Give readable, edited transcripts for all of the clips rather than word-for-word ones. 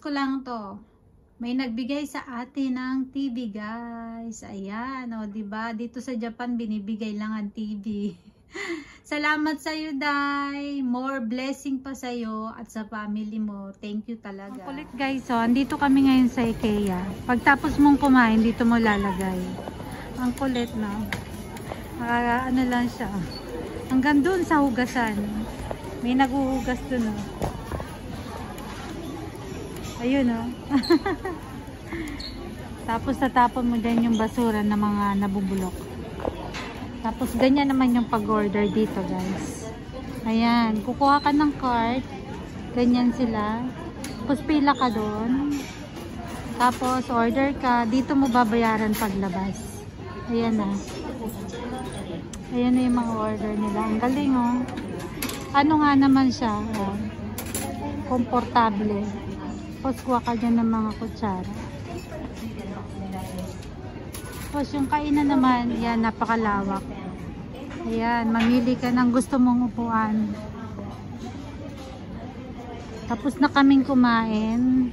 ko lang to. May nagbigay sa atin ng TV, guys. Ayan, o, diba? Dito sa Japan, binibigay lang ang TV. Salamat sa iyo, Day. More blessing pa sa iyo at sa family mo. Thank you talaga. Ang kulit, guys. So, andito kami ngayon sa IKEA. Pagtapos mong kumain, dito mo lalagay. Ang kulit, no? Ano lang siya. Hanggang dun sa hugasan. May naghuhugas dun, no? Ayun, no? Tapos tatapon mo dyan yung basura ng mga nabubulok. Tapos ganyan naman yung pag-order dito, guys. Ayan, kukuha ka ng card. Ganyan sila. Tapos pila ka doon. Tapos order ka. Dito mo babayaran paglabas. Ayan na. Ayan na yung mga order nila. Ang galing, oh. Ano nga naman siya? Oh. Komportable. Tapos kuha ka dyan ng mga kutsara. Tapos yung kainan naman, yan, napakalawak. Ayan, mamili ka ng gusto mong upuan. Tapos na kaming kumain.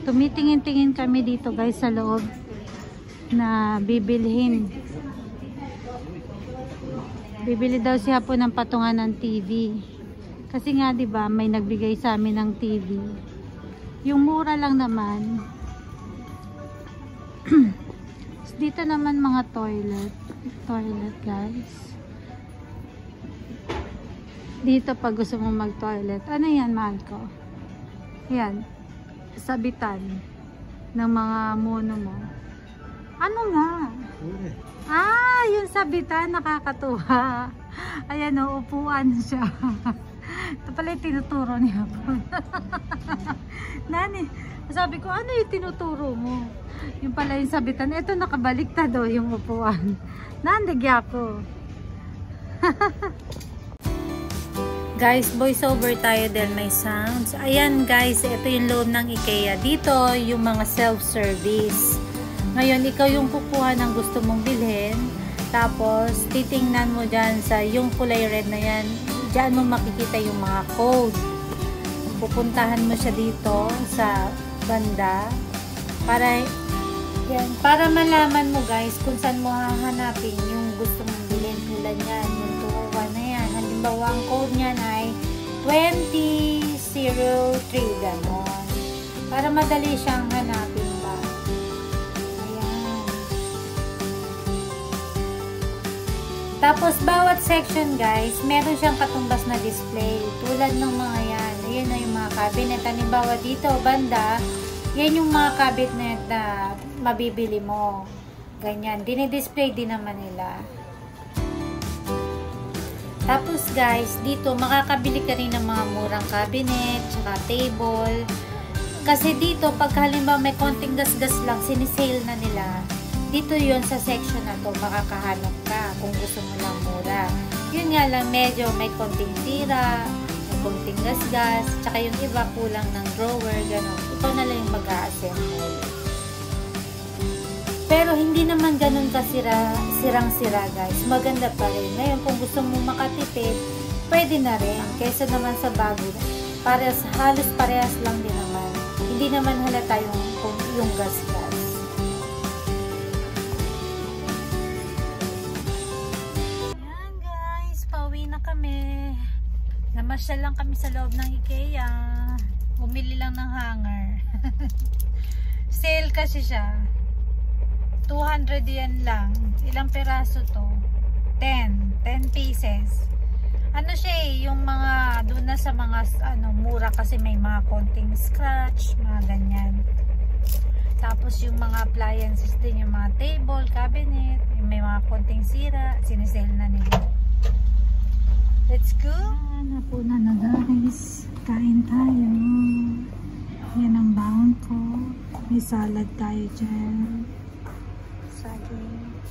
Tumitingin-tingin kami dito, guys, sa loob na bibilhin. Bibili daw siya po ng patungan ng TV. Kasi nga, 'di ba, may nagbigay sa amin ng TV. Yung mura lang naman. Dito naman mga toilet, guys. Dito pag gusto mo mag-toilet. Ano 'yan, mahal ko? Yan. Sabitan ng mga mono mo. Ano nga? Ah, yung sabitan, nakakatuwa. Ayan, o, upuan siya. Ito pala yung tinuturo niya po. Nani, sabi ko, ano yung tinuturo mo? Yung pala yung sabitan. Ito, nakabaliktad o yung upuan. Nandigya ko. Guys, voice over tayo dahil may sounds. Ayan, guys, ito yung loob ng IKEA. Dito, yung mga self-service. Ngayon, ikaw yung kukuha ng gusto mong bilhin. Tapos, titingnan mo dyan sa yung kulay red na yan. Diyan mo makikita yung mga code. Pupuntahan mo siya dito sa banda. Para malaman mo, guys, kung saan mo hahanapin yung gusto mong bilhin. Tulad yan, yung 201 na yan. Halimbawa, ang code niyan ay 2003, ganon. Para madali siyang hanapin ba. Tapos, bawat section, guys, meron siyang katumbas na display. Tulad ng mga yan. Ayan na yung mga cabinet. Halimbawa dito, banda, yan yung mga cabinet na mabibili mo. Ganyan. Dinidisplay din naman nila. Tapos, guys, dito, makakabili ka rin ng mga murang cabinet, tsaka table. Kasi dito, pag halimbawa may konting gas-gas lang, sinisale na nila. Dito yon sa section na to, makakahanap ka kung gusto mo lang mura. Yun nga lang, medyo may konting tira, may konting gas-gas, tsaka yung iba kulang ng drawer, gano'n. Ito na lang yung mag-a-assemble. Pero hindi naman ganun ka sirang-sira, guys. Maganda pa rin. Ngayon, kung gusto mo makatipid, pwede na rin. Kaysa naman sa bago, halos parehas lang din naman. Hindi naman halata yung gas-gas. Namasyal lang kami sa loob ng IKEA. Bumili lang ng hanger. Sale kasi siya. 200 yen lang. Ilang peraso to? 10 pieces. Ano siya eh, yung mga doon na sa mga mura kasi may mga konting scratch, mga ganyan. Tapos yung mga appliances din, yung mga table, cabinet, yung may mga konting sira, sinisale na nila. Let's go! Napunan na, guys. Kain tayo. Yan ang baon ko. May salad tayo dyan. Saging.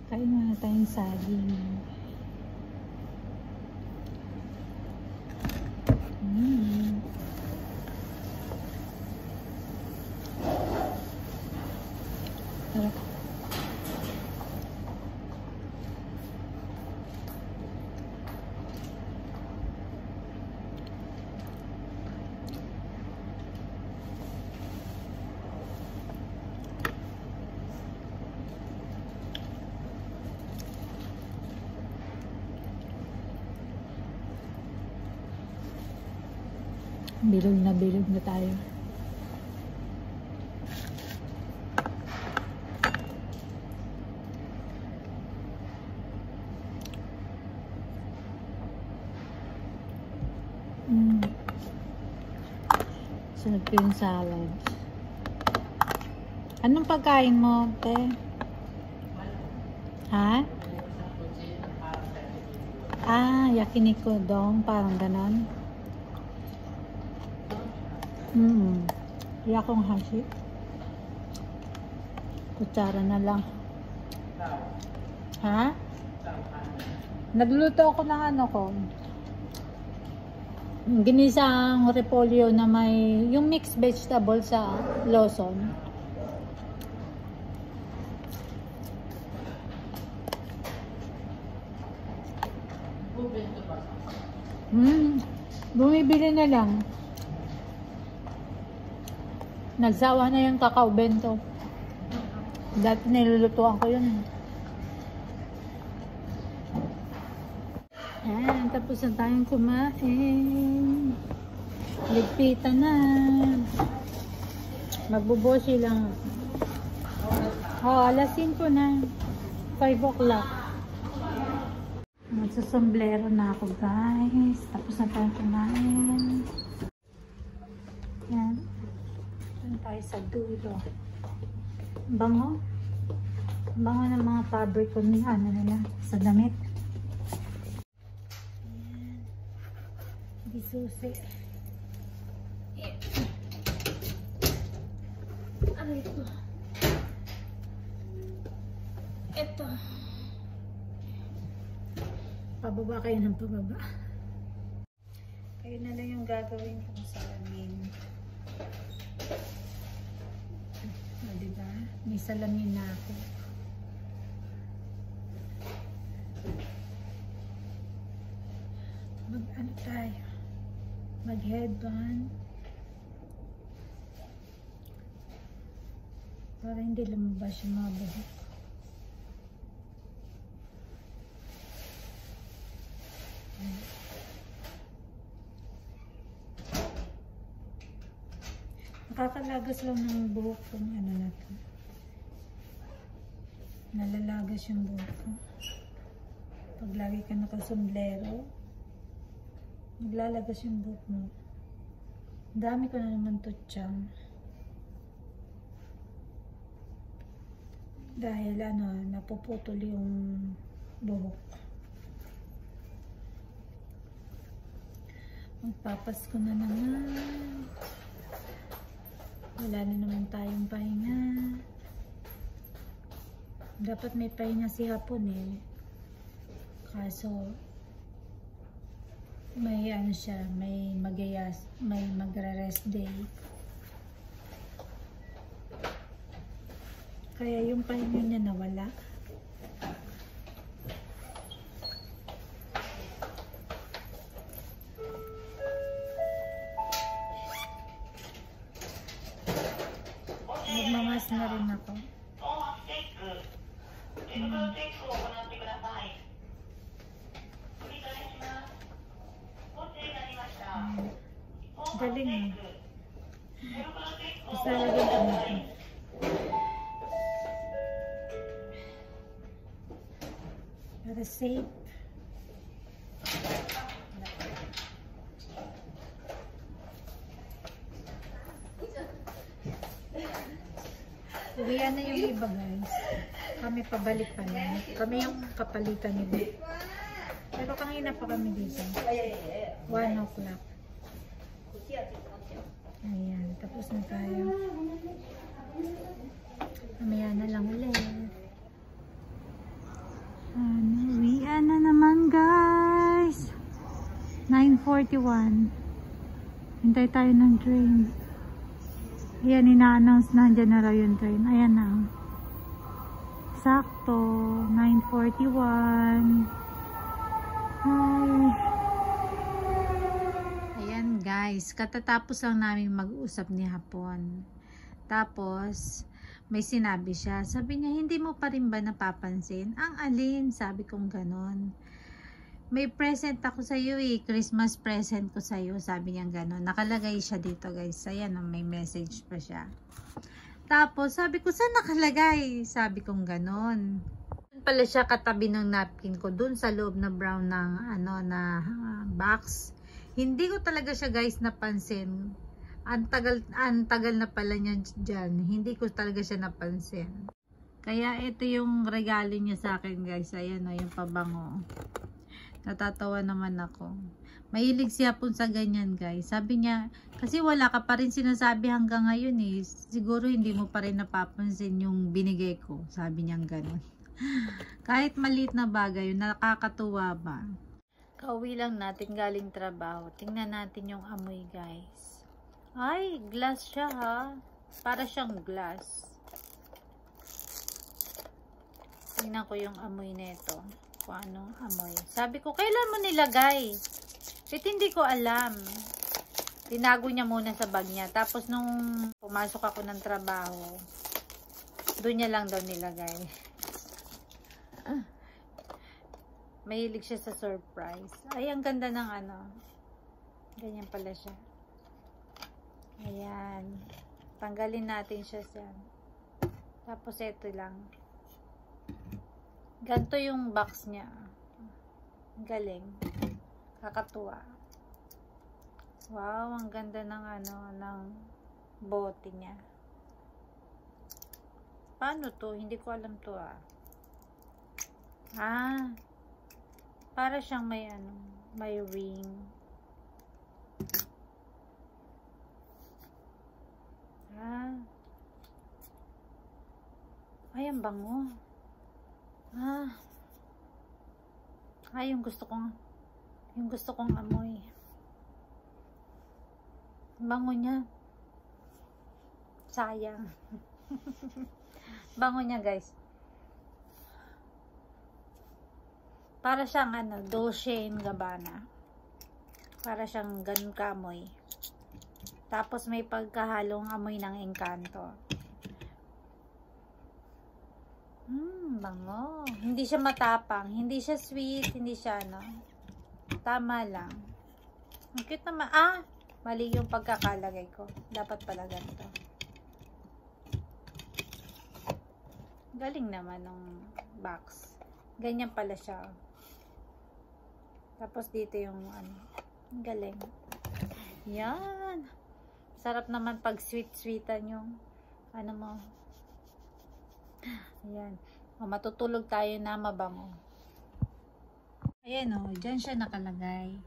Kain na tayong saging. Bilog na tayo. Sunod ko yung salad. Anong pagkain mo, te? Ha? Yakiniku dong. Parang ganon. Yakong hashi. Kutsara na lang. Ha? Nagluto ako ng ano ko. Ginisang repolyo na may yung mixed vegetable sa Lawson. Bumibili na lang. Nagsawa na yung kakao bento. Dati nilulutuan ko yun. Tapos na tayong kumain. Ligpitan na. Magbubosi lang. Alas 5 na. 5 o'clock. Magsusomblero na ako, guys. Tapos na tayong kumain. Yan. Doon tayo sa dulo. Bango. Bango ng mga fabric ko ni ano nila sa damit. Susi. Aray ko. Ito. Pababa kayo ng pababa. Kayo na lang yung gagawin kong salamin. Diba? May salamin na ako. Mag-ano tayo? Mag-headband para hindi lumabas yung mga buhok. Nakakalagas lang ng buhok kung ano na to. Nalalagas yung buhok ko. Pag lagi ka nakasomblero, maglalagas yung buhok mo. Dami ko na naman tutsang. Dahil napuputol yung buhok. Magpapasko na naman. Wala na naman tayong pahinga. Dapat may pahinga si hapon eh. Kaso may siya, may magra-rest day. Kaya yung pahinga niya nawala. Nagmamas na rin ako. Galing mo. Basta lagyan ka natin. Para safe. Uwian na yung iba, guys. Kami pabalik pa na. Kami yung kapalitan nila. Pero kanina pa kami dito. 1 o'clock. Ayan, tapos na tayo. Mamaya na lang ulit. Uwian na naman, guys. 9:41. Hintay tayo ng train. Ayan, ina-announce na dyan na raw yung train. Ayan na. Sakto. 9:41. Hi. Ayan, guys. Katatapos lang namin mag-usap ni hapon. Tapos, may sinabi siya. Sabi niya, hindi mo pa rin ba napapansin? Ang alin? Sabi kong ganon. may present ako sa iyo eh. Christmas present ko sa iyo. Sabi niya gano'n. Nakalagay siya dito guys. Ayan, may message pa siya. Tapos, sabi ko, saan nakalagay? Sabi kong gano'n. Doon pala siya katabi ng napkin ko. Doon sa loob na brown ng box. Hindi ko talaga siya guys napansin. Ang tagal na pala niya dyan. Hindi ko talaga siya napansin. Kaya ito yung regalo niya sa akin guys. Ayan o, yung pabango. Natatawa naman ako. Mahilig siya po sa ganyan guys. Sabi niya, kasi wala ka pa rin sinasabi hanggang ngayon eh. Siguro hindi mo pa rin napapansin yung binigay ko. Sabi niya gano'n. Kahit maliit na bagay, nakakatuwa ba? Kauwi lang natin galing trabaho. Tingnan natin yung amoy guys. Ay, glass siya ha. Para siyang glass. Tingnan ko yung amoy nito. Kung anong amoy. Sabi ko, kailan mo nilagay? Kahit hindi ko alam. Tinago niya muna sa bag niya. Tapos nung pumasok ako ng trabaho, doon niya lang daw nilagay. Mahilig siya sa surprise. Ay, ang ganda ng ganyan pala siya. Ayan. Tanggalin natin siya dyan. Tapos ito lang. Ganto yung box niya. Galing. Kakatuwa. Wow, ang ganda ng ng bote niya. Paano to? Hindi ko alam to para siyang may ring. Ay, ang bango. Yung gusto kong amoy. Bango niya. Sayang. Bango niya, guys. Para siyang Dolce & Gabbana. Para siyang ganun kamoy. Tapos may pagkahalong amoy ng Encanto. Bango. Hindi siya matapang. Hindi siya sweet. Hindi siya tama lang. Ang cute naman. Mali yung pagkakalagay ko. Dapat pala ganito. Galing naman ng box. Ganyan pala siya. Tapos dito yung galing. Yan. Sarap naman pag sweet-sweetan yung mo. Ayan. Matutulog tayo na mabango. Ayan dyan siya nakalagay.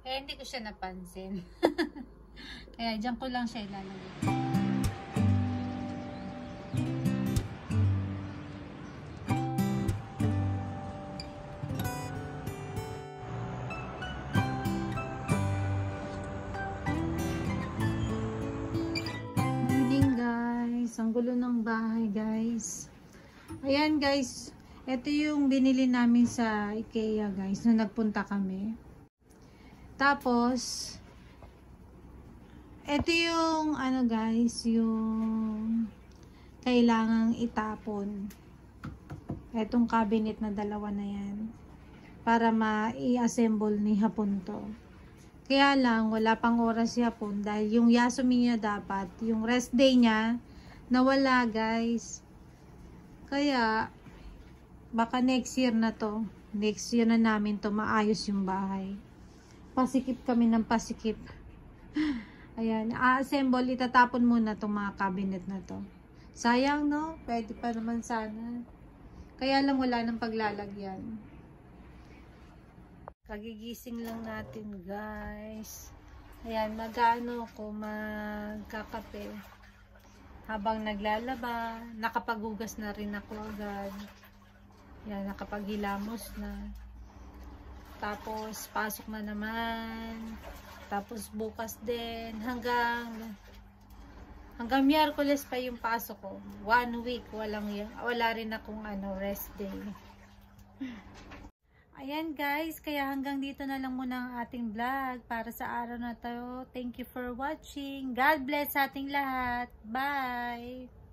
Kaya hindi ko siya napansin. Kaya dyan ko lang siya ilalagay. Morning guys. Ang gulo ng bahay guys. Ayan guys, ito yung binili namin sa IKEA guys, nung nagpunta kami. Tapos, ito yung guys, yung kailangang itapon. Itong cabinet na dalawa na yan. Para ma-i-assemble ni Hapon to. Kaya lang, wala pang oras si Hapon dahil yung Yasumi niya dapat, yung rest day niya, nawala guys. Kaya, baka next year na to. Next year na namin to maayos yung bahay. Pasikip kami ng pasikip. Ayan, a-assemble, itatapon muna itong mga cabinet na to. Sayang no? Pwede pa naman sana. Kaya lang wala nang paglalagyan. Kagigising lang natin guys. Ayan, magkakape. Habang naglalaba, nakapaghugas na rin ako agad. Yan, nakapaghilamos na. Tapos, pasok na naman. Tapos, bukas din. Hanggang Miyerkules pa yung pasok ko. 1 week, wala rin akong rest day. Ayan guys, kaya hanggang dito na lang muna ang ating vlog para sa araw na to. Thank you for watching. God bless sa ating lahat. Bye!